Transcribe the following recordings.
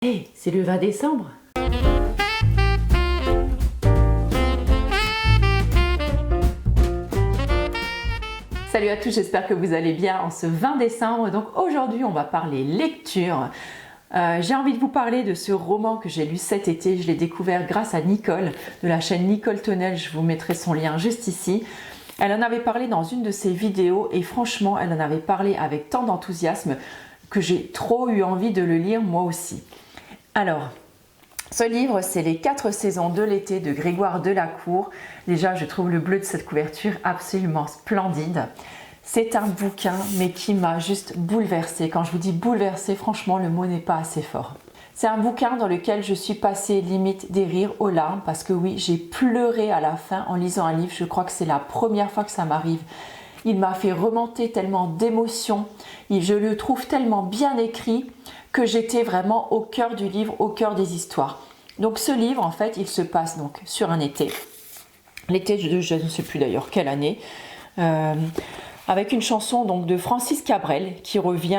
Hey, c'est le 20 décembre. Salut à tous, j'espère que vous allez bien en ce 20 décembre. Donc aujourd'hui, on va parler lecture. J'ai envie de vous parler de ce roman que j'ai lu cet été. Je l'ai découvert grâce à Nicole, de la chaîne Nicole Tonnel. Je vous mettrai son lien juste ici. Elle en avait parlé dans une de ses vidéos et franchement, elle en avait parlé avec tant d'enthousiasme que j'ai trop eu envie de le lire moi aussi. Alors, ce livre, c'est Les 4 saisons de l'été de Grégoire Delacour. Déjà, je trouve le bleu de cette couverture absolument splendide. C'est un bouquin, mais qui m'a juste bouleversée. Quand je vous dis bouleversée, franchement, le mot n'est pas assez fort. C'est un bouquin dans lequel je suis passée limite des rires aux larmes, parce que oui, j'ai pleuré à la fin en lisant un livre. Je crois que c'est la première fois que ça m'arrive. Il m'a fait remonter tellement d'émotions. Je le trouve tellement bien écrit que j'étais vraiment au cœur du livre, au cœur des histoires. Donc ce livre, en fait, il se passe donc sur un été. L'été, je ne sais plus d'ailleurs quelle année. Avec une chanson donc de Francis Cabrel qui revient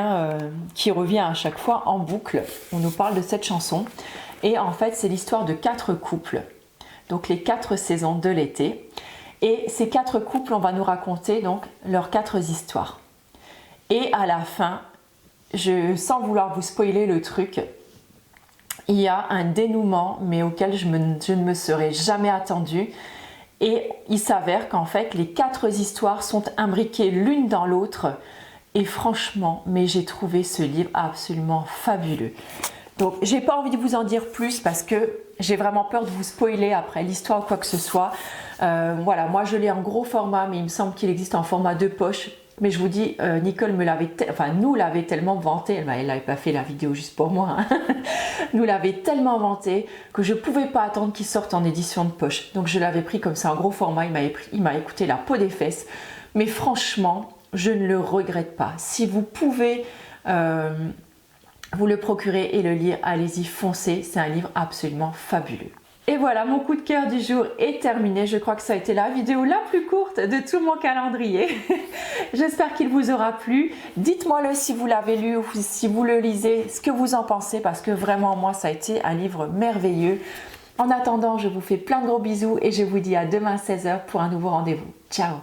à chaque fois en boucle. On nous parle de cette chanson. Et en fait, c'est l'histoire de 4 couples. Donc les 4 saisons de l'été. Et ces 4 couples, on va nous raconter donc leurs 4 histoires. Et à la fin, sans vouloir vous spoiler le truc, il y a un dénouement, mais auquel je ne me serais jamais attendue. Et il s'avère qu'en fait, les 4 histoires sont imbriquées l'une dans l'autre. Et franchement, mais j'ai trouvé ce livre absolument fabuleux. Donc, j'ai pas envie de vous en dire plus parce que j'ai vraiment peur de vous spoiler après l'histoire ou quoi que ce soit. Voilà, moi je l'ai en gros format, mais il me semble qu'il existe en format de poche. Mais je vous dis, Nicole nous l'avait tellement vanté, elle n'avait pas fait la vidéo juste pour moi, hein. Nous l'avait tellement vanté que je ne pouvais pas attendre qu'il sorte en édition de poche. Donc je l'avais pris comme ça en gros format, il m'a écouté la peau des fesses. Mais franchement, je ne le regrette pas. Si vous pouvez vous le procurer et le lire, allez-y, foncez, c'est un livre absolument fabuleux. Et voilà, mon coup de cœur du jour est terminé. Je crois que ça a été la vidéo la plus courte de tout mon calendrier. J'espère qu'il vous aura plu. Dites-moi le si vous l'avez lu ou si vous le lisez, ce que vous en pensez, parce que vraiment, moi, ça a été un livre merveilleux. En attendant, je vous fais plein de gros bisous et je vous dis à demain 16h pour un nouveau rendez-vous. Ciao!